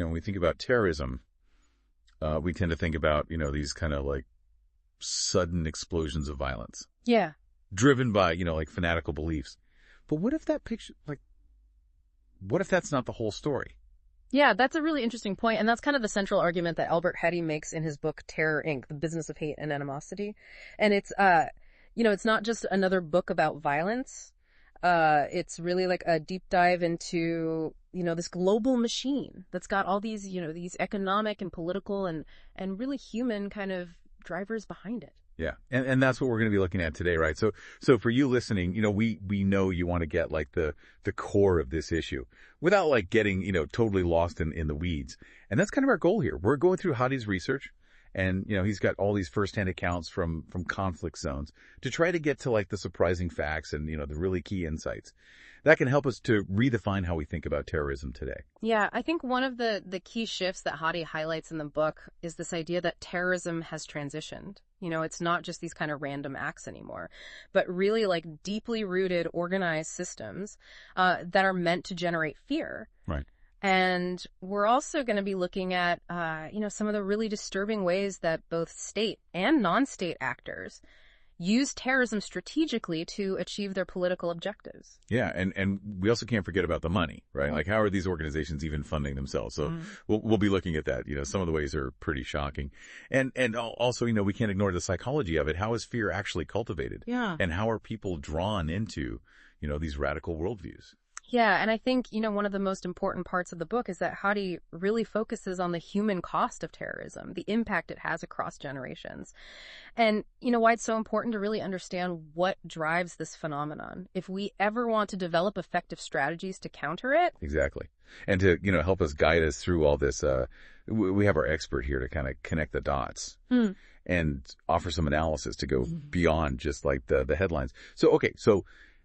when we think about terrorism, we tend to think about, these kind of like sudden explosions of violence. Yeah. Driven by, like fanatical beliefs. But what if that picture, what if that's not the whole story? Yeah, that's a really interesting point, and that's kind of the central argument that Albert Hetty makes in his book Terror, Inc., The Business of Hate and Animosity. And it's, it's not just another book about violence. It's really like a deep dive into, this global machine that's got all these, these economic and political and really human kind of drivers behind it. Yeah. And that's what we're going to be looking at today, right? So for you listening, we know you want to get like the core of this issue without like getting, totally lost in the weeds. And that's kind of our goal here. We're going through Hadi's research, and, he's got all these firsthand accounts from conflict zones to try to get to like the surprising facts and, the really key insights that can help us to redefine how we think about terrorism today. Yeah, I think one of the key shifts that Hadi highlights in the book is this idea that terrorism has transitioned. It's not just these kind of random acts anymore, but really like deeply rooted, organized systems that are meant to generate fear. Right. And we're also going to be looking at, some of the really disturbing ways that both state and non-state actors use terrorism strategically to achieve their political objectives. Yeah, and we also can't forget about the money, right? Like, how are these organizations even funding themselves? So we'll be looking at that. Some of the ways are pretty shocking. And also, we can't ignore the psychology of it. How is fear actually cultivated? Yeah. And how are people drawn into, these radical worldviews? Yeah, and I think, one of the most important parts of the book is that Hadi really focuses on the human cost of terrorism, the impact it has across generations. And, why it's so important to really understand what drives this phenomenon if we ever want to develop effective strategies to counter it. Exactly. And to, help us guide us through all this, we have our expert here to kind of connect the dots and offer some analysis to go beyond just like the headlines. So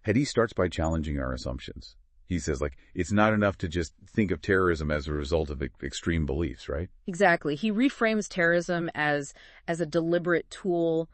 Hadi starts by challenging our assumptions. He says, it's not enough to just think of terrorism as a result of extreme beliefs, right? Exactly. He reframes terrorism as a deliberate tool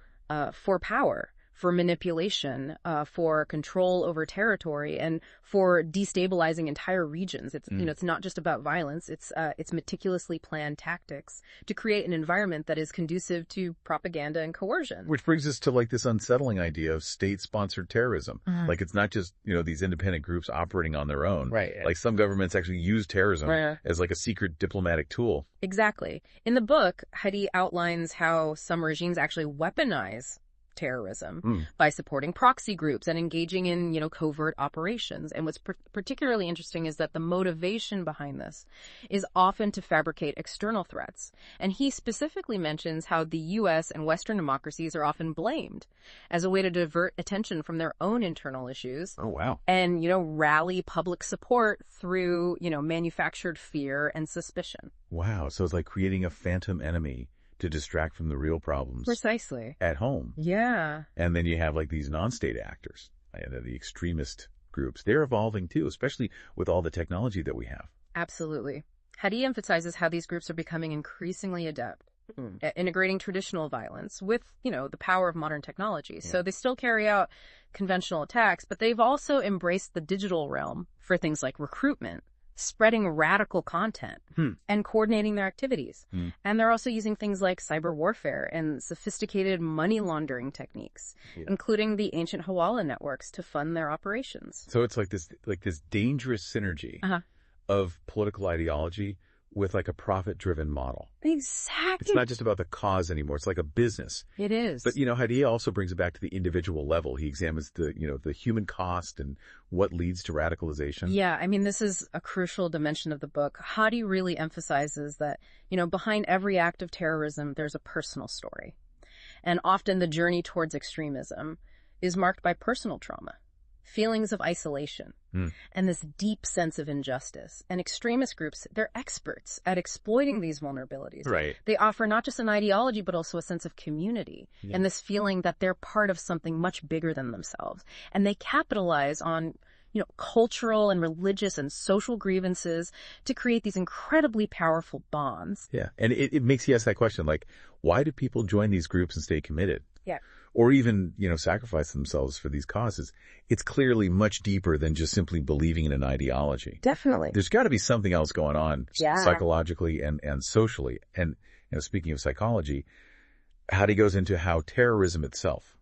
for power, for manipulation, for control over territory, and for destabilizing entire regions. It's it's not just about violence. It's meticulously planned tactics to create an environment that is conducive to propaganda and coercion. Which brings us to this unsettling idea of state-sponsored terrorism. It's not just these independent groups operating on their own. Right. Like some governments actually use terrorism as like a secret diplomatic tool. Exactly. In the book, Hadi outlines how some regimes actually weaponize terrorism by supporting proxy groups and engaging in, covert operations. And what's particularly interesting is that the motivation behind this is often to fabricate external threats. And he specifically mentions how the U.S. and Western democracies are often blamed as a way to divert attention from their own internal issues. Oh, wow. And, rally public support through, manufactured fear and suspicion. Wow. So it's like creating a phantom enemy to distract from the real problems. Precisely. At home. Yeah. And then you have these non-state actors, the extremist groups. They're evolving too, especially with all the technology that we have. Absolutely. Hadi emphasizes how these groups are becoming increasingly adept at integrating traditional violence with, the power of modern technology. So they still carry out conventional attacks, but they've also embraced the digital realm for things like recruitment, spreading radical content, and coordinating their activities. And they're also using things like cyber warfare and sophisticated money laundering techniques, including the ancient Hawala networks to fund their operations. So it's like this dangerous synergy of political ideology with a profit-driven model. Exactly. It's not just about the cause anymore. It's like a business. It is. But, Hadi also brings it back to the individual level. He examines the human cost and what leads to radicalization. Yeah, this is a crucial dimension of the book. Hadi really emphasizes that, behind every act of terrorism, there's a personal story. And often the journey towards extremism is marked by personal trauma, feelings of isolation, and this deep sense of injustice. And extremist groups, they're experts at exploiting these vulnerabilities. Right. They offer not just an ideology, but also a sense of community and this feeling that they're part of something much bigger than themselves. And they capitalize on, cultural and religious and social grievances to create these incredibly powerful bonds. Yeah. And it makes you ask that question, why do people join these groups and stay committed? Yeah. or even, sacrifice themselves for these causes, it's clearly much deeper than just simply believing in an ideology. Definitely. There's got to be something else going on Yeah. psychologically and socially. And, speaking of psychology, Hadi goes into how terrorism itself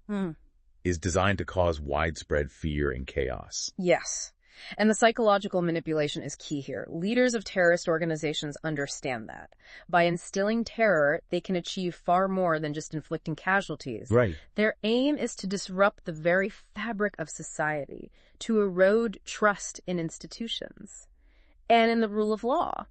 is designed to cause widespread fear and chaos. Yes. And the psychological manipulation is key here. Leaders of terrorist organizations understand that. By instilling terror, they can achieve far more than just inflicting casualties. Right. Their aim is to disrupt the very fabric of society, to erode trust in institutions and in the rule of law.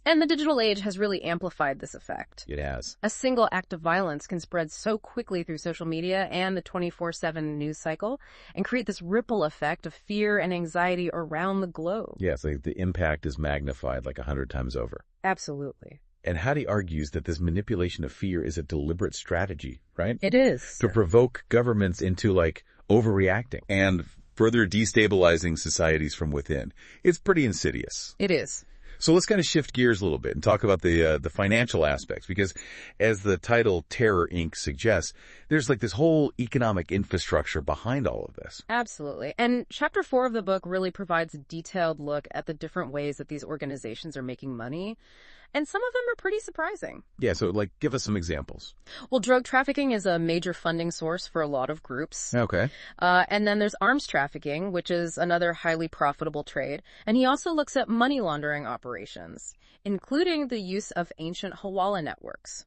And the digital age has really amplified this effect. It has. A single act of violence can spread so quickly through social media and the 24/7 news cycle and create this ripple effect of fear and anxiety around the globe. Yes, the impact is magnified like 100 times over. Absolutely. And Hadi argues that this manipulation of fear is a deliberate strategy, right? It is. To provoke governments into overreacting and further destabilizing societies from within. It's pretty insidious. It is. So let's kind of shift gears a little bit and talk about the financial aspects, because as the title Terror Inc. suggests, there's this whole economic infrastructure behind all of this. Absolutely. And chapter 4 of the book really provides a detailed look at the different ways that these organizations are making money. And some of them are pretty surprising. Yeah, so give us some examples. Well, drug trafficking is a major funding source for a lot of groups. Okay. And then there's arms trafficking, which is another highly profitable trade. And he also looks at money laundering operations, including the use of ancient Hawala networks,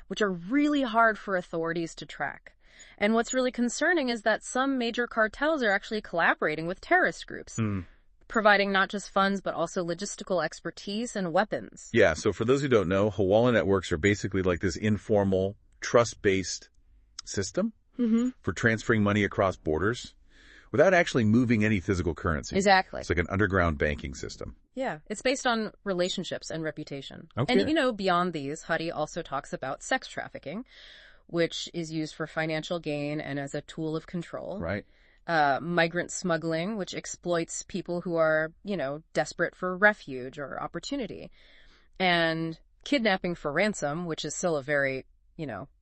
which are really hard for authorities to track. And what's really concerning is that some major cartels are actually collaborating with terrorist groups. Providing not just funds, but also logistical expertise and weapons. Yeah, so for those who don't know, Hawala networks are basically this informal, trust-based system for transferring money across borders without actually moving any physical currency. Exactly. It's like an underground banking system. Yeah, it's based on relationships and reputation. Okay. And, beyond these, Hadi also talks about sex trafficking, which is used for financial gain and as a tool of control. Right. Migrant smuggling, which exploits people who are, desperate for refuge or opportunity. And kidnapping for ransom, which is still a very,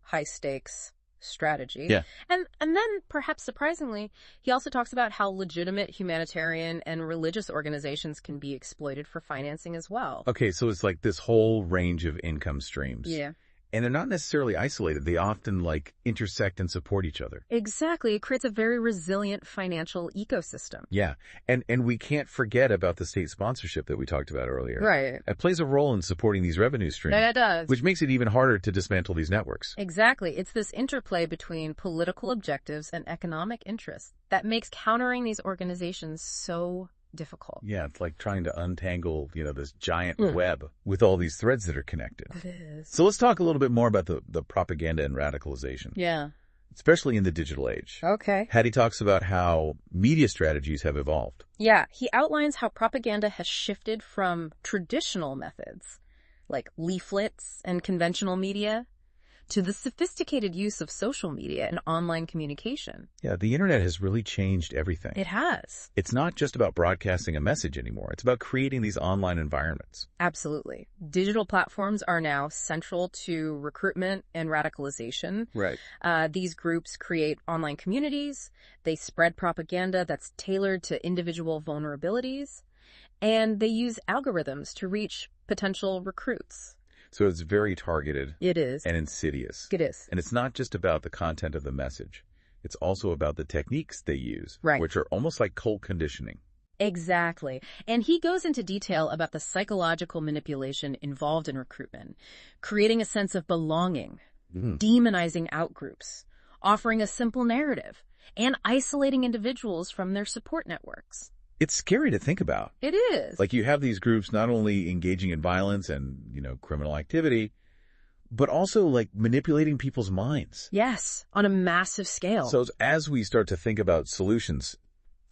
high stakes strategy. Yeah. And then, perhaps surprisingly, he also talks about how legitimate humanitarian and religious organizations can be exploited for financing as well. Okay, so it's this whole range of income streams. Yeah. And they're not necessarily isolated. They often intersect and support each other. Exactly. It creates a very resilient financial ecosystem. Yeah. And we can't forget about the state sponsorship that we talked about earlier. Right. It plays a role in supporting these revenue streams. That does. Which makes it even harder to dismantle these networks. Exactly. It's this interplay between political objectives and economic interests that makes countering these organizations so difficult. Yeah, it's like trying to untangle, this giant web with all these threads that are connected. It is. So let's talk a little bit more about the propaganda and radicalization. Yeah. Especially in the digital age. Okay. Hadi talks about how media strategies have evolved. Yeah, he outlines how propaganda has shifted from traditional methods, like leaflets and conventional media, to the sophisticated use of social media and online communication. Yeah, the internet has really changed everything. It has. It's not just about broadcasting a message anymore. It's about creating these online environments. Absolutely. Digital platforms are now central to recruitment and radicalization. Right. These groups create online communities. They spread propaganda that's tailored to individual vulnerabilities. And they use algorithms to reach potential recruits. So it's very targeted. It is. And insidious. It is. And it's not just about the content of the message. It's also about the techniques they use, right, which are almost like cult conditioning. Exactly. And he goes into detail about the psychological manipulation involved in recruitment, creating a sense of belonging, demonizing outgroups, offering a simple narrative, and isolating individuals from their support networks. It's scary to think about. It is. You have these groups not only engaging in violence and, criminal activity, but also manipulating people's minds. Yes, on a massive scale. So as we start to think about solutions,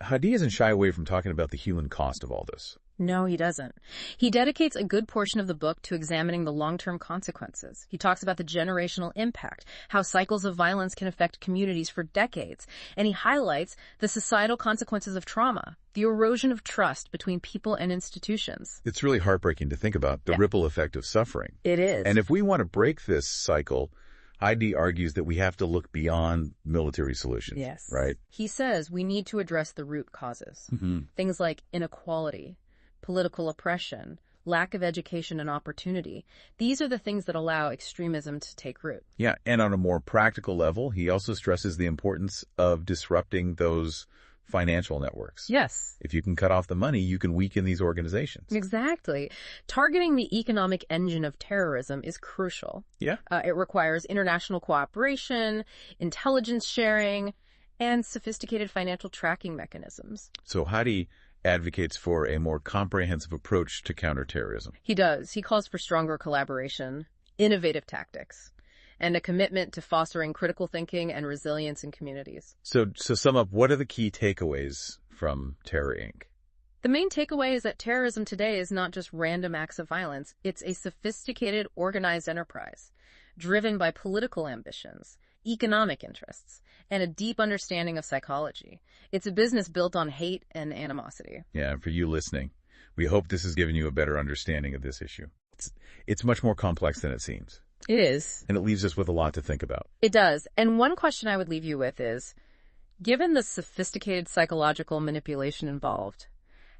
Hadi doesn't shy away from talking about the human cost of all this. No, he doesn't. He dedicates a good portion of the book to examining the long-term consequences. He talks about the generational impact, how cycles of violence can affect communities for decades, and he highlights the societal consequences of trauma, the erosion of trust between people and institutions. It's really heartbreaking to think about the ripple effect of suffering. It is. And if we want to break this cycle, Heidi argues that we have to look beyond military solutions. Yes. Right? He says we need to address the root causes. Things like inequality, political oppression, lack of education and opportunity. These are the things that allow extremism to take root. Yeah, and on a more practical level, he also stresses the importance of disrupting those financial networks. Yes. If you can cut off the money, you can weaken these organizations. Exactly. Targeting the economic engine of terrorism is crucial. Yeah. It requires international cooperation, intelligence sharing, and sophisticated financial tracking mechanisms. So Heidi advocates for a more comprehensive approach to counterterrorism. He does. He calls for stronger collaboration, innovative tactics, and a commitment to fostering critical thinking and resilience in communities. So sum up, what are the key takeaways from Terror Inc.? The main takeaway is that terrorism today is not just random acts of violence. It's a sophisticated, organized enterprise driven by political ambitions, economic interests, and a deep understanding of psychology. It's a business built on hate and animosity. Yeah, and for you listening, we hope this has given you a better understanding of this issue. It's much more complex than it seems. It is. And it leaves us with a lot to think about. It does. And one question I would leave you with is, given the sophisticated psychological manipulation involved,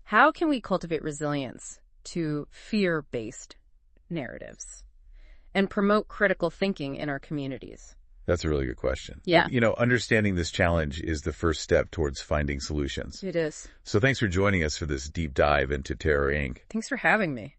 how can we cultivate resilience to fear-based narratives and promote critical thinking in our communities? That's a really good question. Yeah. Understanding this challenge is the first step towards finding solutions. It is. So thanks for joining us for this deep dive into Terror Inc. Thanks for having me.